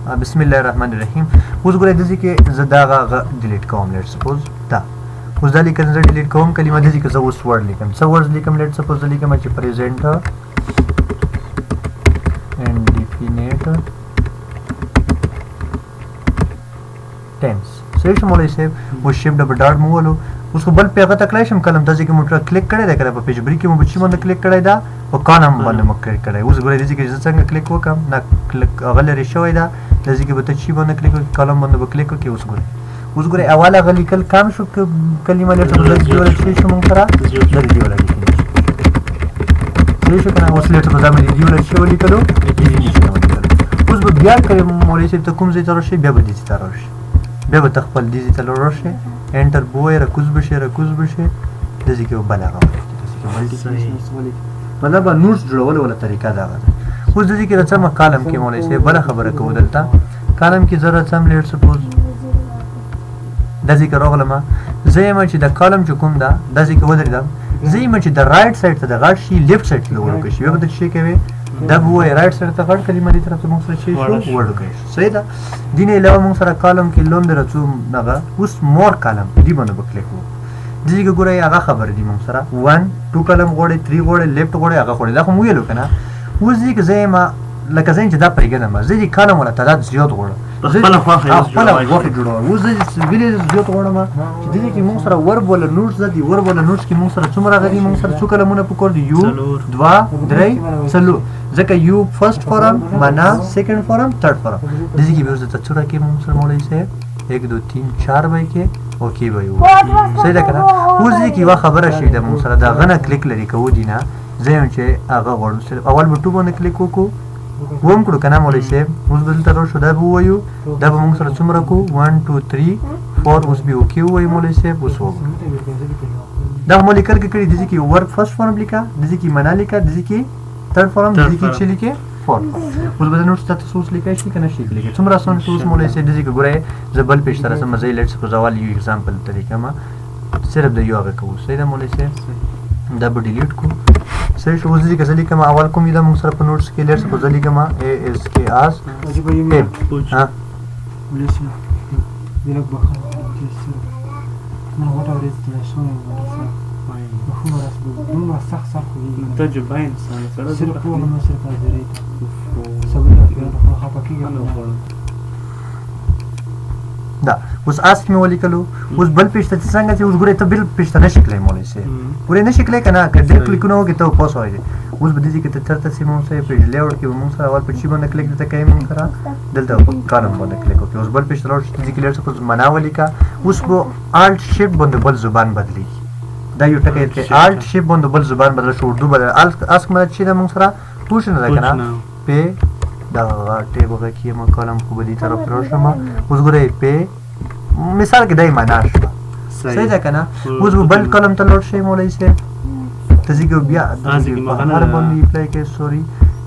بسم الله الرحمن الرحیم. اوس ګورئ داسې کې زه دغه ډیلیټ کوم. لیټ سپوز دا اوس دا لیکل زه ډیلیټ کوم کلمه داسې کې زه اوس ورډ لیکم. څه ورډ لیکم؟ لیټ سپوز زه لیکم چې پریزنټ indefinite tense. صحیح شو مولوی صاحب. اوس شیفټ ډبل ډاټ مو ولو. اوس خو بل په هغه تکلی شم کلم داسې کې مو کلیک کړی دی که په پیج بري کې مو بچي باندې کلیک کړی ده په کالم باندې مو کلیک کړی. اوس ګورئ داسې کې زه څنګه کلیک وکړم نه کلیک هغه لرې شوی ده. داسې کې به ته چی باندې کلیک وکړې کالم باندې به کلیک وکړې. اوس ګورئ اول هغه لیکل کم شو کلمه لیټ سپوز داسې جوړه شوی شو مونږ سره داسې جوړه لیکلی صحیح شو که نه. اوس لیټ سپوز دا مې دې جوړه شوی ولیکلو اوس به بیا که مولوي صاحب ته کوم ځای ته راشئ بیا به دې ځای ته راشئ بیا به ته خپل دې ځای ته راشئ انټر به ووایې راکوز به شي داسې کې به بل هغه ولیکې مطلب نوټس جوړولو والا طریقه دغه ده. اوس داسې کې راځم کالم کې مولوي صاحب بله خبره کوو دلته کالم کې زه راځم لیټ سپوز داسې کې راغلم زه یم چې د کالم چې کوم ده داسې کې ودرېدم زه یم چې د رایټ سایډ ته د غټ شي لیفټ سایډ ته د وړوکی شي بیا به ته څه کوې دا به ووایې رایټ سایډ ته غټ کلمه دې طرف ته موږ سره څه شو وړوکی شو. صحیح ده. دې نه علاوه موږ سره کالم کې لوندې راځو هغه اوس مور کالم دې باندې به کلیک وکړو. دې کې ګورئ هغه خبرې دي موږ سره 1 2 کالم غواړئ 3 غواړئ لیفټ غواړئ هغه غواړئ دا خو موږ ویلو که نه. اوس دې کې زه یم لکه زه یم چې دا پرېږدم زه دې کالم والا تعداد زیات غواړم خپله غوښې جوړوم. اوس زه ویلې زیات غواړم چې دې کې موږ سره ورب والا نوټس ده دي ورب والا نوټس کې موږ سره څومره راغلي موږ سره څو کلمونه پکار دي یو 2 3 څلور ځکه یو فرست فارم معنا سیکنډ فارم تھرډ فارم داسې کې به اوس درته څو راکړي موږ سره مولوي صاحب 1 2 3 4 به کې اوکې به یو صحیح ده که نه. اوس دې کې یوه خبره شوې ده موږ سره د هغه نه کلیک لرې کوو دي نه زه یم چې هغه غواړو صرف اول به 2 باندې کلیک وکړو وم کړو که نه مولوي صاحب. اوس به دلته راشو دا به ووایو دا به موږ سره څومره کړو 1 2 3 4 اوس به اوکې ووایو مولوي صاحب. اوس وکړو دا مو لیکل کې کړي داسې کې ورک فرست فارم لیکه داسې کې معنا لیکه داسې کې تھرډ فارم داسې کې چې لیکې فورم. اوس به د نوټس ته تاسو اوس لیکلی شئ که نه شئ لیکلی څومره اسان شو. اوس مولوي صاحب داسې کې ګورئ زه بل پیج ته رسم زه یې لیټ سپوز اول یو اګزامپل ته لیکم صرف د یو هغه کوو. صحیح ده مولوي صاحب. دا به ډیلیټ کړو. صحیح شو. اوس دې که زه لیکم اول کوم یې ده موږ سره په نوټس کې لیټ سپوز زه لیکم ASK آس دا اوس آس مې ولیکلو. اوس بل پیج ته څنګه چې اوس ګورئ ته بل پیج ته نه شي تللی مولوي صاحب ګورئ نه شي تللی که نه که ډېر کلیکونه وکړې ته به پوه سوی دی. اوس به داسې کې ته چېرته سي موږ سره پیج لیاوټ کې به موږ سره اول په چي باندې کلیک درته کوي موږ سره دلته په کالم باندې کلیک وکړي. اوس بل پیج ته لاړ شو داسې کې لیټ سپوز معنا ولیکه. اوس به الټ شیفټ باندې بل زبان بدلېږي دا یو ټکی دی الټ شیفټ باندې بل زبان بدله شو اردو بدله اسک مدد چې ده موږ سره پوښ نه ده که نه پې دغه ټیب هغه کې یم کالم خو به دې طرف راشم. اوس ګورئ پې مثال کې دای معنا شوه صحیح ده که نه. اوس به بل کالم ته لاړ شئ مولوي صاحب داسې کې بیا هر باندې اپلای کوې سوري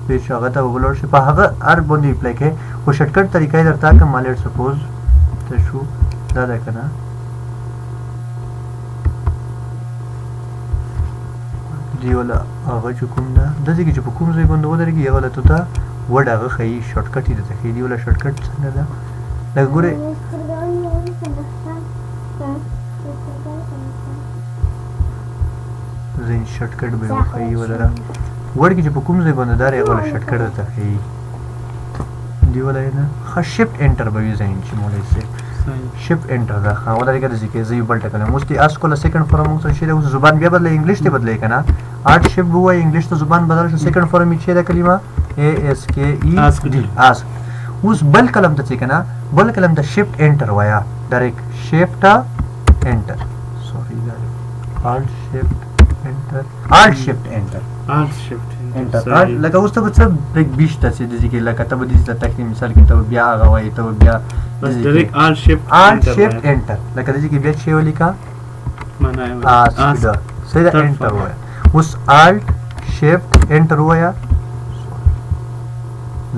پیج هغه ته به لاړ شئ په هغه هر باندې اپلای کوې خو شارټکټ طریقه یې درته کړم لیټ سپوز ته شو دا ده که نه دې والا هغه چې کوم ده داسې کې چې په کوم ځای باندې ودرېږي هغه له ته ورډ هغه ښیي شارټکټ یې درته ښیي دې والا شارټکټ څنګه ده لکه ګورئ ځینې شارټکټ به یې وښیي ولره ورډ کې چې په کوم ځای باندې دا هغه والا شارټکټ درته ښیي دې والا یې نه ښه شفټ انټر به وي ځین چې مولوي صاحب شفټ انټر ده ښه ودرېږه داسې کې زه یو بل ټکلی اوس دې اس کوله سیکنډ فارم موږ سره شی دی اوس زبان بیا بدله انګلیش ته بدلوي که نه آرټ شفټ به ووایي انګلیش ته زبان بدل شو سیکنډ فارم یې چې ده کلمه ASK آسک. اوس بل کلم ته چې که نه بل کلم ته شفټ انټر وایه ډایرکټ شفټ انټر سوري آلټ شفټ انټر آلټ شفټ انټر لکه اوس ته به څه بیش ته چې داسې کې لکه ته به داسې ته تکړې مثال کې ته به بیا هغه وایې ته به بیا آلټ شفټ انټر لکه داسې کې بیا چې ولیکه صحیح ده انټر ووایه. اوس آلټ شفټ انټر ووایه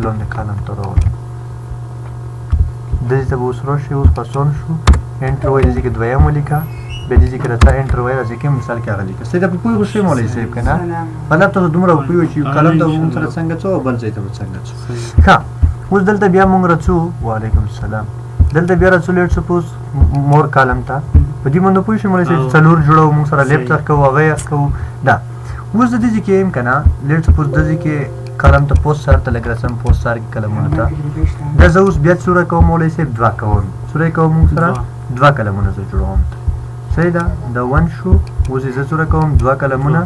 لاندې کالم ته راوړه داسې ته به اوس راشي اوس په آسان شو انټر وایي داسې کې دویم ولیکه بیا داسې کې راته انټر وایي داسې کې مثال کې هغه لیکه صحیح ده په پوه خو شوې مولوي صاحب که نه مطلب تاسو دومره پوه چې کالم ته به موږ سره څنګه څو او بل ځای ته به څنګه څو ښه. اوس دلته بیا موږ رڅو وعلیکم السلام دلته بیا رڅو لیټ سپوز مور کالم ته په دې باندې پوه شئ مولوي صاحب څلور جوړو موږ سره لیفټ ورکو هغه یې کوو دا اوس د دې کې هم کنه لیټ سپوز د دې کې کالم ته پوسټ سره ته لګ رسم پوسټ سره کلمونه ته دا زه اوس بیا څوره کوم مولوي صاحب دوا کوم څوره کوم موږ سره دوا کلمونه زه جوړوم صحیح ده د 1 شو اوس زه څوره کوم دوا کلمونه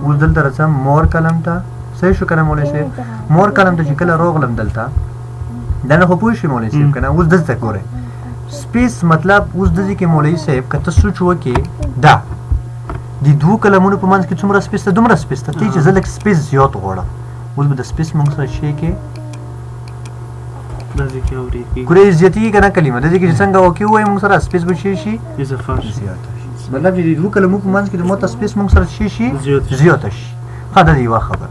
اوس دلته رسم مور کلم ته صحیح شو کنه مولوي صاحب مور کلم ته چې کله روغلم دلته دا نه خو پوه شئ مولوي صاحب کنه اوس دلته ګورئ سپیس مطلب اوس د دې کې مولوي صاحب که ته سوچ وکړې دا د دوو کلمونو په منځ کې څومره سپیس ته دومره سپیس ته چې زه لږ سپیس زیات غواړم اوس به د سپیس موږ سره شی کې ګورئ زیاتېږي که نه کلمه د دې کې چې څنګه اوکې ووایو موږ سره سپیس به شی شي زیاته شي مطلب چې د دوو کلمو په منځ کې د موته سپیس موږ سره شی شي زیاته شي ښه دا د یوه خبره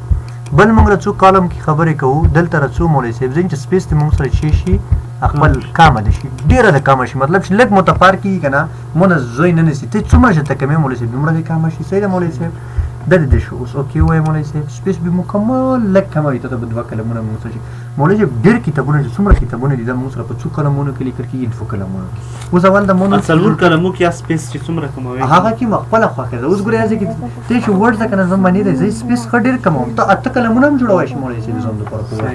بل موږ رڅو کالم کې خبرې کوو دلته رڅو مولوي صاحب ځین چې سپیس ته موږ سره شی شي خپل کامه دي شي ډیره د کامه شي مطلب چې لږ متفار کېږي که نه مونه زوی نه نیسي ته څومره چې ته کمې مولوي صاحب دومره دې کامه شي صحیح ده مولوي صاحب دا د دې شو اوس اوکې ووایه مولوي صاحب سپیس به مکمل لږ کمه وي ته به دوه کلمونه موږ سره شي مولوي صاحب ډېر کتابونه چې څومره کتابونه دي دا موږ سره په څو کلمونو کې لیکل کېږي دوه کلمونو اوس اول د مونو څلور کلمو کې سپیس چې څومره کموي هغه کې خپله خوښه ده اوس ګورې هسې کې ته چې ورډ ځکه نه زما باندې دی زه سپیس ښه ډېر کموم ته اته کلمونه هم جوړولی شي مولوي صاحب زما دپاره پوره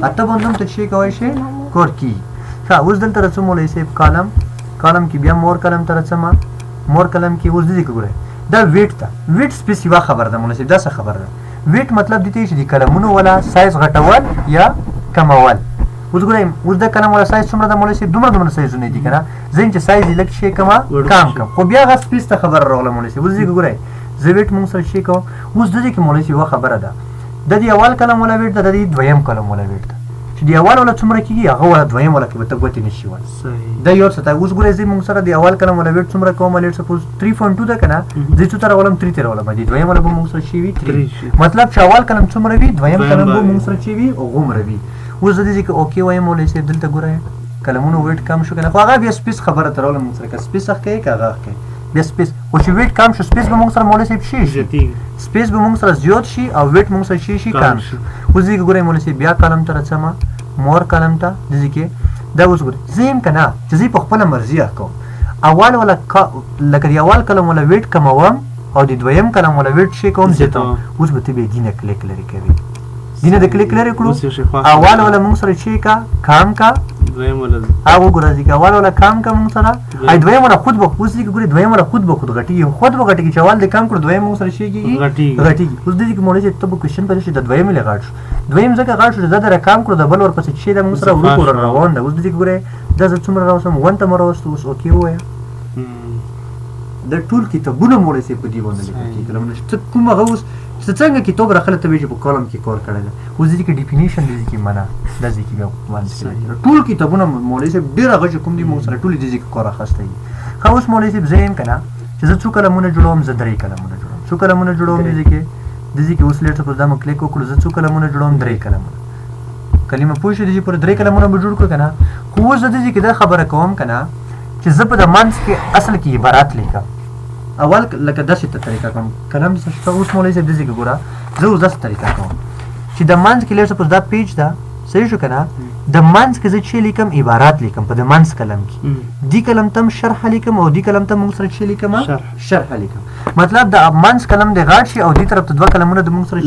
اته باندې هم ته شی کولی شې کور کېږي ښه اوس دلته رڅو مولوي صاحب کالم کې بیا مور کلم ته رڅمه مور کلم کې اوس دې کې ګورئ دا ویټ ته ویټ سپیس یوه خبره ده مولوي صاحب دا څه خبره ده ویټ مطلب دې ته چې د کلمونو والا سایز غټول یا کمول اوس ګورئ اوس دا کلم والا سایز څومره ده مولوي صاحب دومره سایزونه دي که نه زه یم چې سایز یې لږ شی کمه کم کم خو بیا هغه سپیس ته خبره راغله مولوي صاحب اوس دې کې ګورئ زه ویټ موږ سره شی کوم اوس د دې کې مولوي صاحب یوه خبره ده د دې اول کلم والا ویټ ده د دې دویم کلم والا ویټ ده چې د اول والا څومره کېږي هغه والا دویم والا کې به ته ګوتې نه شي ولی دا یو څه ته اوس ګورئ زه موږ سره د اول کلم والا ویټ څومره کوم لیټ سپوز 3.2 ده که نه زه څو ته راولم 3 ته راولم د دویم والا به موږ سره شي وي 3 مطلب چې اول کلم څومره وي دویم کلم به موږ سره چې وي هغومره وي اوس د دې کې اوکې وایم مولوي صاحب دلته ګورئ کلمونو ویټ کم شو که نه خو هغه بیا سپیس خبره ته راولم موږ سره که سپیس اخ کوي که هغه اخ کوي بیا سپیس خو چې ویټ کم شو سپیس به موږ سره مولوي صاحب شي سپیس به موږ سره زیات شي او ویټ موږ سره شي کم شي اوس دې کې ګورئ مولوي صاحب بیا کلم ته رڅمه مور کلم ته دې کې دا اوس ګورئ زه یم که نه چې زه په خپله مرضي کوم اول والا لکه د اول کلم والا ویټ کموم او د دویم کلم والا ویټ شي کوم زیاتوم اوس به ته بیا دینه کلیک لرې کوي دینه د کلیک لرې کړو اول والا موږ سره شي کا کام کا دویم والا هغه ګوره چې اول والا کام کا موږ سره ای دویم والا خود به اوس دې ګورئ دویم والا خود به خود غټېږي چې اول دې کم کړو دویم موږ سره شي کېږي غټېږي اوس دې کې مولوي صاحب ته به کوېشن پاتې شي د دویم یې غټ شو دویم ځکه غټ شو زه دره کم کړو د بل ورپسې چې د موږ سره ورو روان ده اوس دې کې ګورئ دا زه څومره راوستم 1 ته مې راوستو اوس اوکې ووایه د ټول کتابونه مولوي صاحب په دې باندې لیکل کېږي کلمونه چې کوم هغه اوس چې څنګه کتاب راخله ته وایي چې په کالم کې کار کړی ده اوس دې کې ډیفینیشن دې کې معنا دا دې کې بیا باندې ټول کتابونه مولوي صاحب ډېر هغه چې کوم دي موږ سره ټول دې کې کار اخیستی دي ښه اوس مولوي صاحب زه یم که نه چې زه څو کلمونه جوړوم زه 3 کلمونه جوړوم څو کلمونه جوړوم دې کې اوس لیټ سپوز دا مو کلیک وکړو زه څو کلمونه جوړوم 3 کلمونه کلمه پوه شو دې پورې 3 کلمونه به جوړ کړو که نه خو اوس زه دې کې دا خبره کوم که نه چې زه په د منځ کې اصل کې عبارات لیکم اول لکه داسې ته طریقه کوم کلم داسې شته اوس مولوي صاحب داسې کې ګوره زه اوس داسې طریقه کوم چې د منځ کې لیټ سپوز دا پیج ده صحیح شو که نه د منځ کې زه چې لیکم عبارات لیکم په د منځ کلم کې دې کلم ته هم شرح لیکم او دې کلم ته موږ سره چې لیکم شرح لیکم مطلب د منځ کلم د غاټ شي او دې طرف ته دوه کلمونه د موږ سره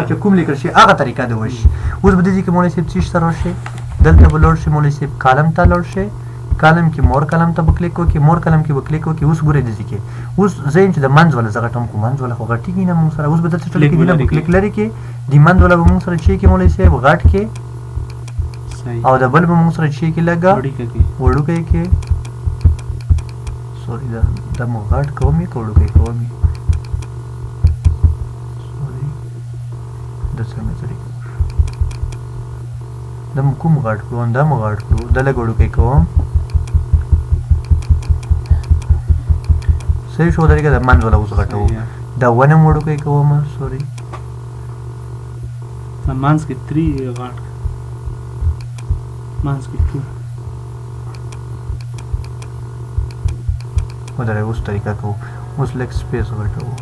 چې کوم لیکل شي هغه طریقه ده وشي اوس به دې کې مولوي صاحب څه سره راشي دلته به لاړ شي مولوي صاحب کالم ته لاړ شي کالم کې مور کلم ته به کلیک وکړي مور کلم کې به کلیک وکړي اوس ګورئ دې کې اوس زه یم چې د منځ والا زه غټم خو منځ والا خو غټېږي نه موږ سره اوس به دلته ټول کې دینه به کلیک لرې کې د منځ والا به موږ سره چې کې مولوي صاحب غټ کې او د بل به موږ سره چې کې لګه وړوکی کې سوري دا مو غټ کوم یې که وړوکی کوم یې سوري دا څنګه طریقه دا مو کوم غټ کړو دا مو غټ کړو دا لږ وړوکی کوم صحیح شو طریقه د منځ والا اوس غټوو دا ونه م وړوکی کوم سوري منځ کې 3 غټ منځ کې 2 ودرې اوس طریقه کوو اوس لږ سپیس غټوو